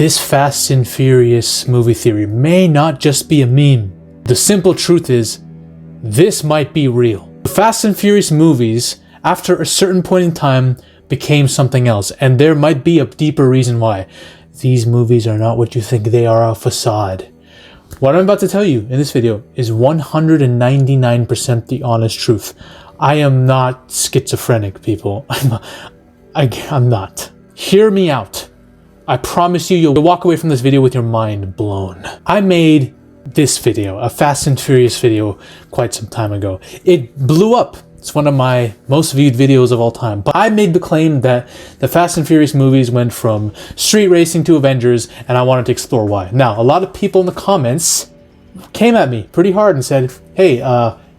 This Fast and Furious movie theory may not just be a meme. The simple truth is, this might be real. The Fast and Furious movies, after a certain point in time, became something else, and there might be a deeper reason why. These movies are not what you think they are, a facade. What I'm about to tell you in this video is 199% the honest truth. I am not schizophrenic, people. I'm not. Hear me out. I promise you, you'll walk away from this video with your mind blown. I made this video, a Fast and Furious video, quite some time ago. It blew up. It's one of my most viewed videos of all time. But I made the claim that the Fast and Furious movies went from street racing to Avengers, and I wanted to explore why. Now, a lot of people in the comments came at me pretty hard and said, hey,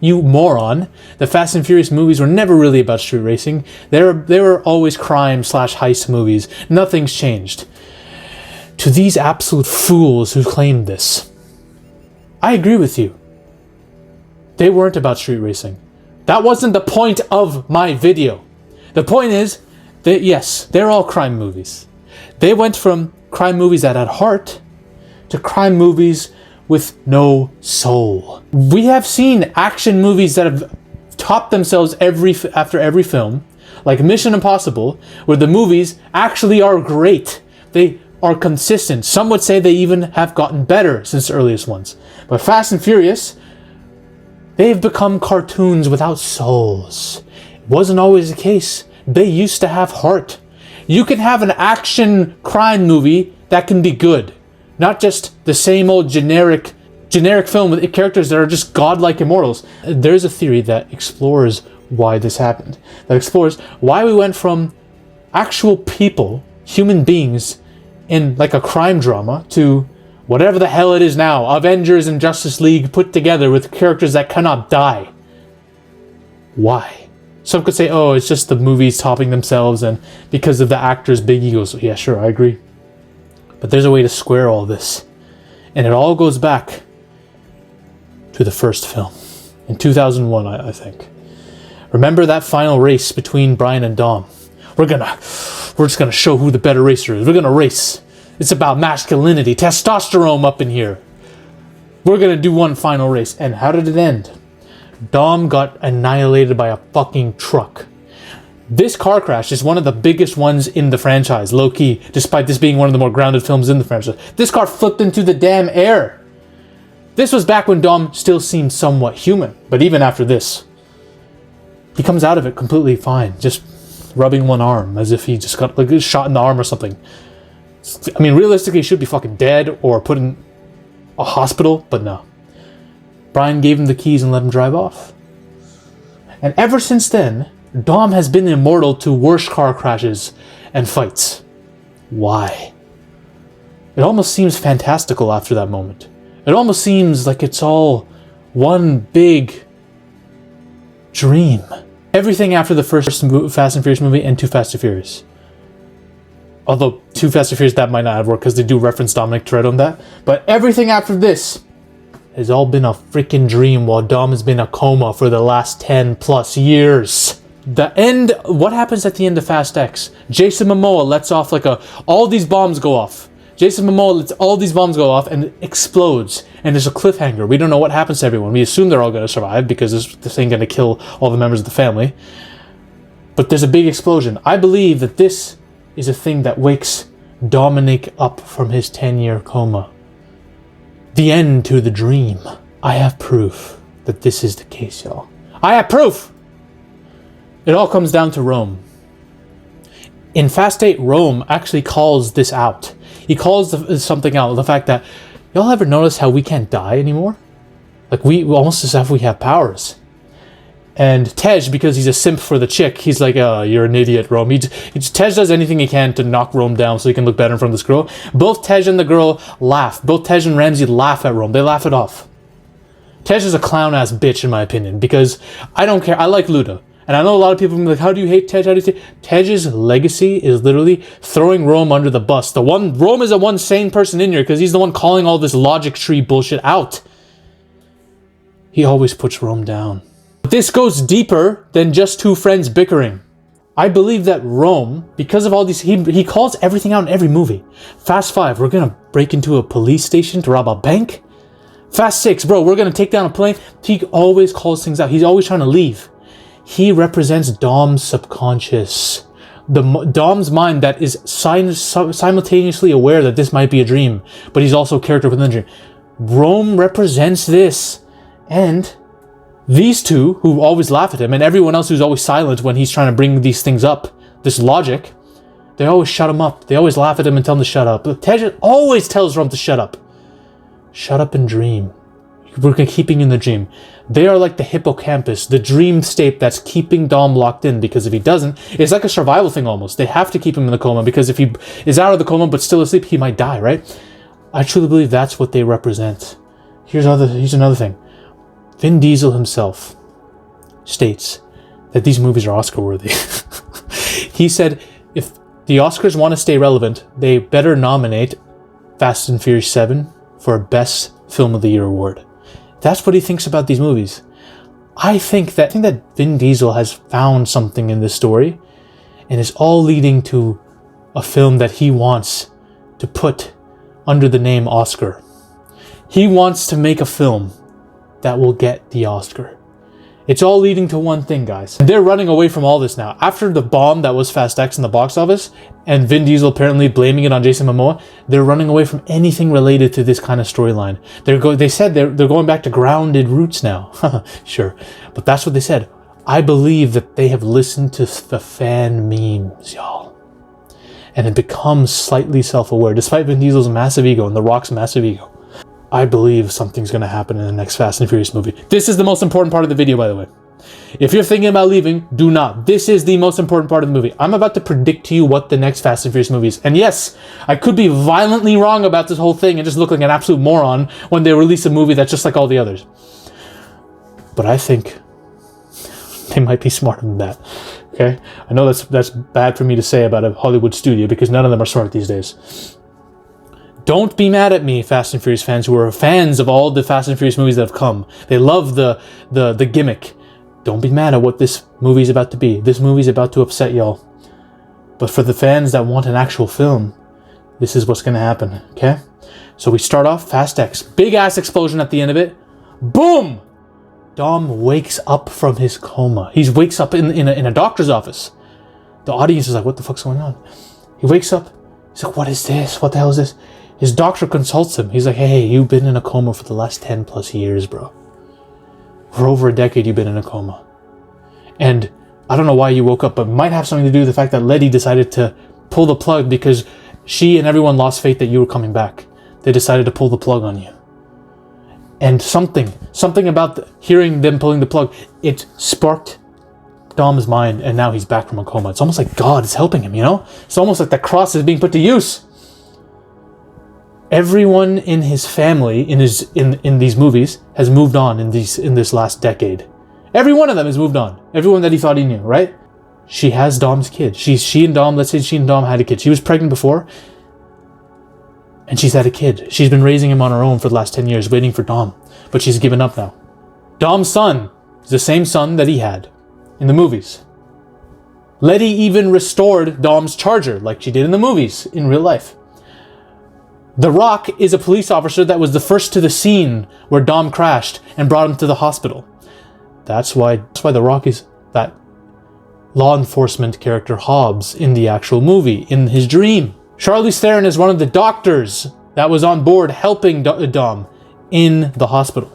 you moron, the Fast and Furious movies were never really about street racing. They were always crime/heist movies. Nothing's changed. To these absolute fools who claimed this, I agree with you. They weren't about street racing. That wasn't the point of my video. The point is that, yes, they're all crime movies. They went from crime movies that had heart to crime movies with no soul. We have seen action movies that have topped themselves after every film, like Mission Impossible, where the movies actually are great. They are consistent. Some would say they even have gotten better since the earliest ones. But Fast and Furious, they've become cartoons without souls. It wasn't always the case. They used to have heart. You can have an action crime movie that can be good. Not just the same old generic film with characters that are just godlike immortals. There's a theory that explores why this happened. That explores why we went from actual people, human beings, in like a crime drama to whatever the hell it is now, Avengers and Justice League put together with characters that cannot die. Why? Some could say, oh, it's just the movies topping themselves and because of the actors' big egos. Yeah, sure, I agree. But there's a way to square all this. And it all goes back to the first film. In 2001, I think. Remember that final race between Brian and Dom? We're just gonna show who the better racer is. We're gonna race. It's about masculinity, testosterone up in here. We're gonna do one final race. And how did it end? Dom got annihilated by a fucking truck. This car crash is one of the biggest ones in the franchise, low-key, despite this being one of the more grounded films in the franchise. This car flipped into the damn air. This was back when Dom still seemed somewhat human, but even after this, he comes out of it completely fine, just rubbing one arm as if he just got like shot in the arm or something. I mean, realistically, he should be fucking dead or put in a hospital, but no. Brian gave him the keys and let him drive off. And ever since then, Dom has been immortal to worse car crashes and fights. Why? It almost seems fantastical after that moment. It almost seems like it's all one big dream. Everything after the first Fast and Furious movie and Too Fast and Furious. Although Too Fast and Furious, that might not have worked because they do reference Dominic Toretto on that. But everything after this has all been a freaking dream while Dom has been in a coma for the last 10 plus years. The end, what happens at the end of Fast X? Jason Momoa lets off all these bombs go off. Jason Momoa lets all these bombs go off and it explodes. And there's a cliffhanger. We don't know what happens to everyone. We assume they're all going to survive because this ain't going to kill all the members of the family. But there's a big explosion. I believe that this is a thing that wakes Dominic up from his 10-year coma. The end to the dream. I have proof that this is the case, y'all. I have proof! It all comes down to Rome. In Fast 8, Rome actually calls this out. He calls something out, the fact that, y'all ever notice how we can't die anymore? Like, we almost as if we have powers. And Tej, because he's a simp for the chick, he's like, you're an idiot, Rome. Tej does anything he can to knock Rome down so he can look better in front of this girl. Both Tej and the girl laugh. Both Tej and Ramsey laugh at Rome. They laugh it off. Tej is a clown-ass bitch, in my opinion, because I don't care. I like Luda. And I know a lot of people will be like, how do you hate Tej? How do you say? Tej's legacy is literally throwing Rome under the bus. Rome is the one sane person in here because he's the one calling all this logic tree bullshit out. He always puts Rome down. But this goes deeper than just two friends bickering. I believe that Rome, because of all these, he calls everything out in every movie. Fast 5, we're gonna break into a police station to rob a bank. Fast 6, bro, we're gonna take down a plane. He always calls things out. He's always trying to leave. He represents Dom's subconscious. Dom's mind that is simultaneously aware that this might be a dream, but he's also a character within the dream. Rome represents this. And these two, who always laugh at him, and everyone else who's always silent when he's trying to bring these things up, this logic, they always shut him up. They always laugh at him and tell him to shut up. But Tej always tells Rome to shut up. Shut up and dream. We're keeping you in the dream. They are like the hippocampus, the dream state that's keeping Dom locked in, because if he doesn't, it's like a survival thing almost. They have to keep him in the coma, because if he is out of the coma but still asleep, he might die, right? I truly believe that's what they represent. Here's another thing. Vin Diesel himself states that these movies are Oscar worthy. He said if the Oscars want to stay relevant, they better nominate Fast and Furious 7 for Best Film of the Year award. That's what he thinks about these movies. I think that Vin Diesel has found something in this story, and it's all leading to a film that he wants to put under the name Oscar. He wants to make a film that will get the Oscar. It's all leading to one thing, guys. They're running away from all this now. After the bomb that was Fast X in the box office, and Vin Diesel apparently blaming it on Jason Momoa, they're running away from anything related to this kind of storyline. They said they're going back to grounded roots now. Sure, but that's what they said. I believe that they have listened to the fan memes, y'all, and have become slightly self-aware, despite Vin Diesel's massive ego and The Rock's massive ego. I believe something's going to happen in the next Fast and Furious movie. This is the most important part of the video, by the way. If you're thinking about leaving, do not. This is the most important part of the movie. I'm about to predict to you what the next Fast and Furious movie is. And yes, I could be violently wrong about this whole thing and just look like an absolute moron when they release a movie that's just like all the others. But I think they might be smarter than that. Okay? I know that's bad for me to say about a Hollywood studio, because none of them are smart these days. Don't be mad at me, Fast and Furious fans, who are fans of all the Fast and Furious movies that have come. They love the gimmick. Don't be mad at what this movie's about to be. This movie's about to upset y'all. But for the fans that want an actual film, this is what's going to happen, okay? So we start off Fast X. Big-ass explosion at the end of it. Boom! Dom wakes up from his coma. He wakes up in a doctor's office. The audience is like, what the fuck's going on? He wakes up. He's like, what is this? What the hell is this? His doctor consults him. He's like, hey, you've been in a coma for the last 10 plus years, bro. For over a decade, you've been in a coma. And I don't know why you woke up, but it might have something to do with the fact that Letty decided to pull the plug because she and everyone lost faith that you were coming back. They decided to pull the plug on you. And something about hearing them pulling the plug, it sparked Dom's mind, and now he's back from a coma. It's almost like God is helping him, you know? It's almost like the cross is being put to use. Everyone in his family, in these movies, has moved on in this last decade. Every one of them has moved on. Everyone that he thought he knew, right? She has Dom's kid. She and Dom, let's say she and Dom had a kid. She was pregnant before, and she's had a kid. She's been raising him on her own for the last 10 years, waiting for Dom. But she's given up now. Dom's son is the same son that he had in the movies. Letty even restored Dom's charger, like she did in the movies, in real life. The Rock is a police officer that was the first to the scene where Dom crashed and brought him to the hospital. That's why The Rock is that law enforcement character Hobbs in the actual movie, in his dream. Charlize Theron is one of the doctors that was on board helping Dom in the hospital.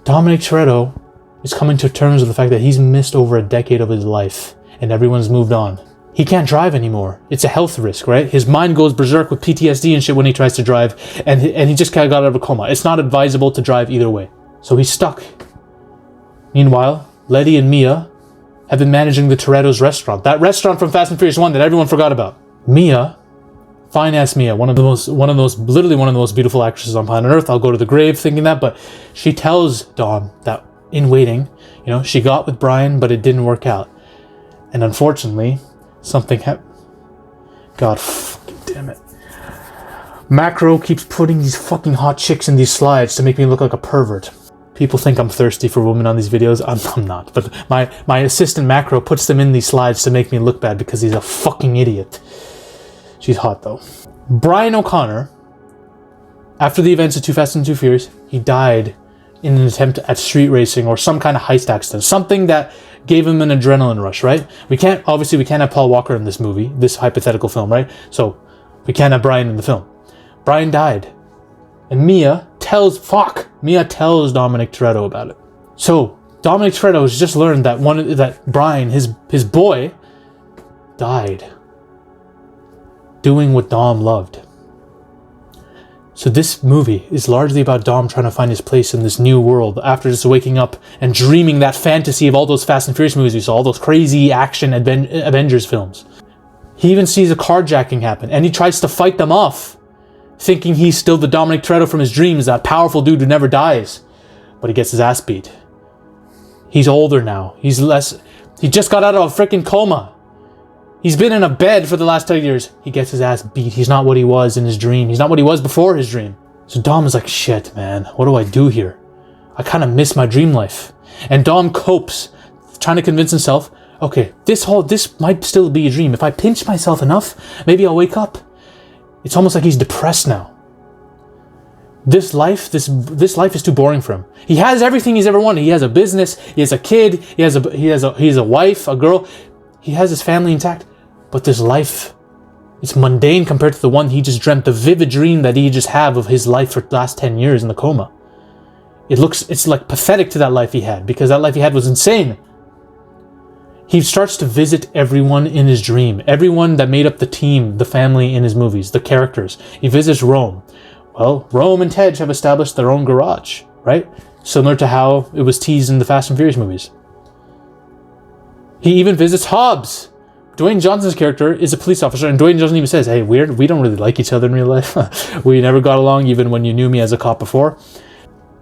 Dominic Toretto is coming to terms with the fact that he's missed over a decade of his life and everyone's moved on. He can't drive anymore. It's a health risk, right? His mind goes berserk with PTSD and shit when he tries to drive, and he just kind of got out of a coma. It's not advisable to drive either way. So he's stuck. Meanwhile, Letty and Mia have been managing the Toretto's restaurant. That restaurant from Fast and Furious 1 that everyone forgot about. Mia, fine-ass Mia, one of the most beautiful actresses on planet Earth. I'll go to the grave thinking that, but she tells Dom that in waiting, she got with Brian, but it didn't work out. And unfortunately, something happened. God fucking damn it. Macro keeps putting these fucking hot chicks in these slides to make me look like a pervert. People think I'm thirsty for women on these videos. I'm not. But my assistant Macro puts them in these slides to make me look bad because he's a fucking idiot. She's hot though. Brian O'Connor, after the events of Too Fast and Too Furious, he died in an attempt at street racing or some kind of heist accident. Something that gave him an adrenaline rush, right? We can't have Paul Walker in this movie, this hypothetical film, right? So we can't have Brian in the film. Brian died. And Mia tells Dominic Toretto about it. So Dominic Toretto has just learned that Brian, his boy, died doing what Dom loved. So this movie is largely about Dom trying to find his place in this new world after just waking up and dreaming that fantasy of all those Fast and Furious movies we saw, all those crazy action Avengers films. He even sees a carjacking happen and he tries to fight them off, thinking he's still the Dominic Toretto from his dreams, that powerful dude who never dies. But he gets his ass beat. He's older now. He just got out of a freaking coma. He's been in a bed for the last 2 years. He gets his ass beat. He's not what he was in his dream. He's not what he was before his dream. So Dom is like, shit, man, what do I do here? I kind of miss my dream life. And Dom copes, trying to convince himself, okay, this might still be a dream. If I pinch myself enough, maybe I'll wake up. It's almost like he's depressed now. This life is too boring for him. He has everything he's ever wanted. He has a business, he has a kid, he has a wife, a girl. He has his family intact, but this life, it's mundane compared to the one he just dreamt, the vivid dream that he just had of his life for the last 10 years in the coma. It's like pathetic to that life he had, because that life he had was insane. He starts to visit everyone in his dream, everyone that made up the team, the family in his movies, the characters. He visits Rome. Well, Rome and Tej have established their own garage, right? Similar to how it was teased in the Fast and Furious movies. He even visits Hobbs. Dwayne Johnson's character is a police officer, and Dwayne Johnson even says, hey, we don't really like each other in real life. We never got along even when you knew me as a cop before.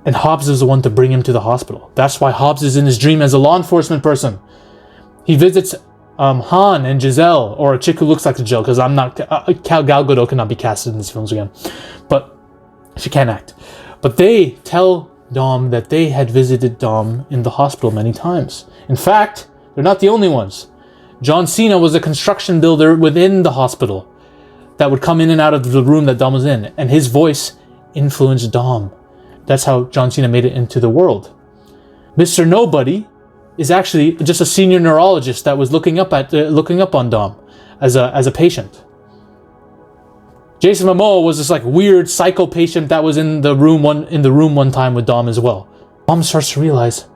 And Hobbs is the one to bring him to the hospital. That's why Hobbs is in his dream as a law enforcement person. He visits Han and Giselle, or a chick who looks like Giselle, because Gal Gadot cannot be casted in these films again. But she can act. But they tell Dom that they had visited Dom in the hospital many times. In fact, they're not the only ones. John Cena was a construction builder within the hospital that would come in and out of the room that Dom was in, and his voice influenced Dom. That's how John Cena made it into the world. Mr. Nobody is actually just a senior neurologist that was looking up on Dom as a patient. Jason Momoa was this like weird psycho patient that was in the room one time with Dom as well. Dom starts to realize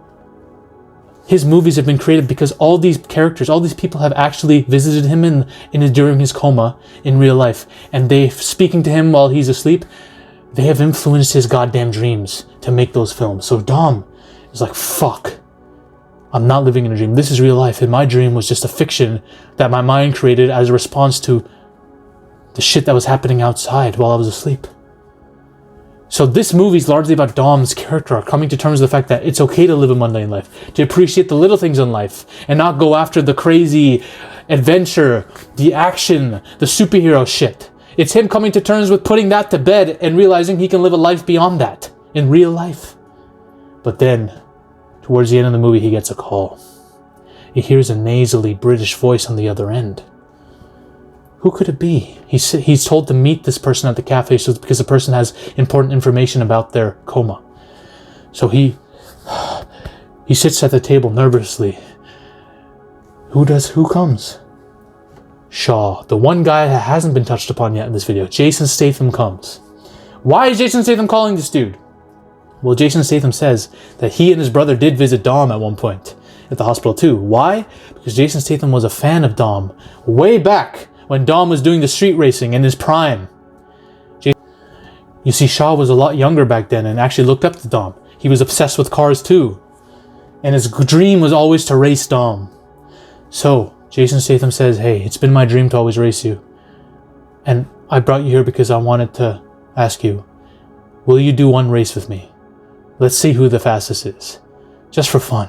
his movies have been created because all these characters, all these people have actually visited him during his coma in real life, and they speaking to him while he's asleep. They have influenced his goddamn dreams to make those films. So Dom is like, fuck, I'm not living in a dream. This is real life, and my dream was just a fiction that my mind created as a response to the shit that was happening outside while I was asleep. So this movie is largely about Dom's character arc, coming to terms with the fact that it's okay to live a mundane life, to appreciate the little things in life, and not go after the crazy adventure, the action, the superhero shit. It's him coming to terms with putting that to bed and realizing he can live a life beyond that, in real life. But then, towards the end of the movie, he gets a call. He hears a nasally British voice on the other end. Who could it be? He's told to meet this person at the cafe because the person has important information about their coma. So he sits at the table nervously. Who comes? Shaw, the one guy that hasn't been touched upon yet in this video. Jason Statham comes. Why is Jason Statham calling this dude? Well, Jason Statham says that he and his brother did visit Dom at one point at the hospital too. Why? Because Jason Statham was a fan of Dom way back when Dom was doing the street racing in his prime. You see, Shaw was a lot younger back then and actually looked up to Dom. He was obsessed with cars too. And his dream was always to race Dom. So, Jason Statham says, hey, it's been my dream to always race you. And I brought you here because I wanted to ask you, will you do one race with me? Let's see who the fastest is. Just for fun.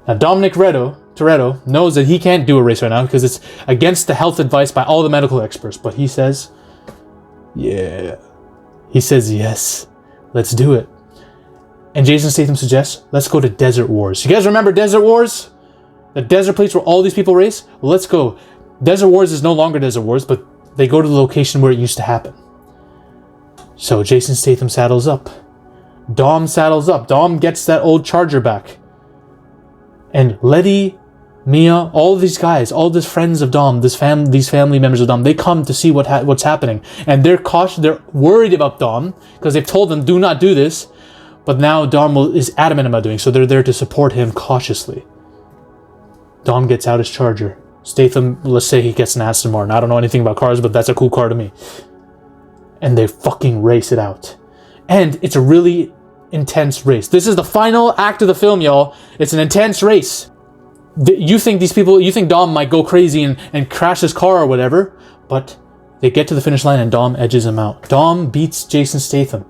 Now, Dominic Toretto knows that he can't do a race right now because it's against the health advice by all the medical experts. But he says, yeah. He says, yes, let's do it. And Jason Statham suggests, let's go to Desert Wars. You guys remember Desert Wars? The desert place where all these people race? Well, let's go. Desert Wars is no longer Desert Wars, but they go to the location where it used to happen. So Jason Statham saddles up. Dom saddles up. Dom gets that old Charger back. And Letty, Mia, all these guys, all these friends of Dom, these family members of Dom, they come to see what's happening. And they're worried about Dom because they've told them, do not do this. But now Dom is adamant about doing, so they're there to support him cautiously. Dom gets out his Charger. Statham, let's say he gets an Aston Martin. I don't know anything about cars, but that's a cool car to me. And they fucking race it out. And it's a really intense race. This is the final act of the film, y'all. It's an intense race. You think Dom might go crazy and crash his car or whatever, but they get to the finish line and Dom edges him out. Dom beats Jason Statham.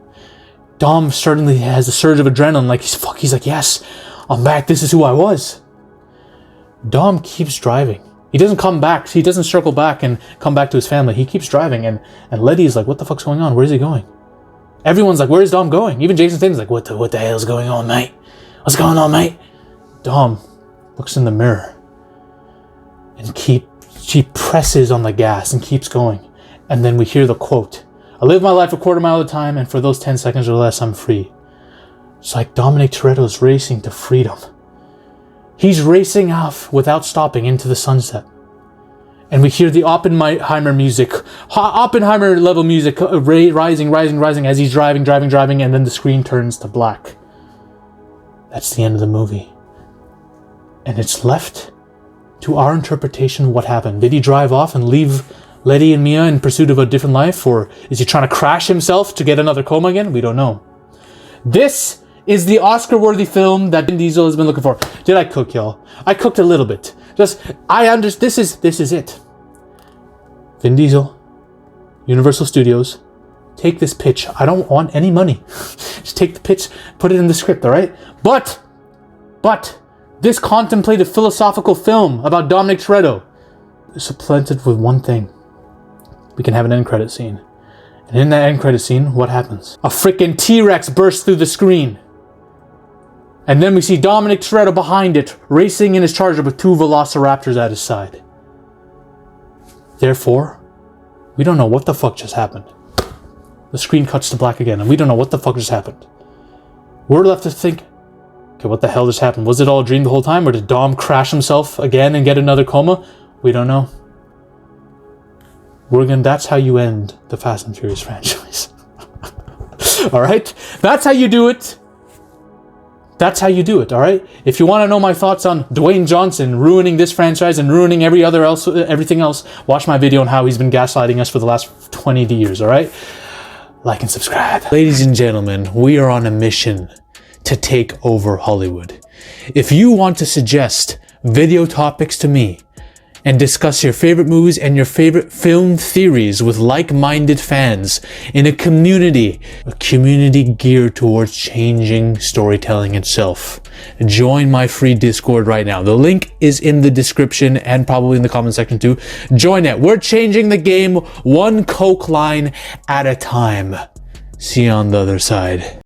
Dom certainly has a surge of adrenaline, like he's like, yes, I'm back, this is who I was. Dom keeps driving. He doesn't come back, he doesn't circle back and come back to his family. He keeps driving and Letty's like, what the fuck's going on? Where's he going? Everyone's like, where's Dom going? Even Jason Statham's like, what the hell's going on, mate? What's going on, mate? Dom looks in the mirror and she presses on the gas and keeps going. And then we hear the quote, I live my life a quarter mile at a time, and for those 10 seconds or less, I'm free. It's like Dominic Toretto's racing to freedom. He's racing off without stopping into the sunset. And we hear the Oppenheimer music, Oppenheimer level music rising as he's driving, and then the screen turns to black. That's the end of the movie. And it's left to our interpretation what happened. Did he drive off and leave Letty and Mia in pursuit of a different life? Or is he trying to crash himself to get another coma again? We don't know. This is the Oscar-worthy film that Vin Diesel has been looking for. Did I cook, y'all? I cooked a little bit. This is it. Vin Diesel, Universal Studios, take this pitch. I don't want any money. Just take the pitch, put it in the script, all right? But this contemplative philosophical film about Dominic Toretto is supplanted with one thing. We can have an end credit scene. And in that end credit scene, what happens? A freaking T-Rex bursts through the screen. And then we see Dominic Toretto behind it, racing in his Charger with 2 velociraptors at his side. Therefore, we don't know what the fuck just happened. The screen cuts to black again, and we don't know what the fuck just happened. We're left to think, okay, what the hell just happened? Was it all a dream the whole time, or did Dom crash himself again and get another coma? We don't know. That's how you end the Fast and Furious franchise. Alright? That's how you do it. That's how you do it, alright? If you want to know my thoughts on Dwayne Johnson ruining this franchise and ruining everything else, watch my video on how he's been gaslighting us for the last 20 years, alright? Like and subscribe. Ladies and gentlemen, we are on a mission to take over Hollywood. If you want to suggest video topics to me, and discuss your favorite movies and your favorite film theories with like-minded fans in a community geared towards changing storytelling itself. Join my free Discord right now. The link is in the description and probably in the comment section too. Join it. We're changing the game one Coke line at a time. See you on the other side.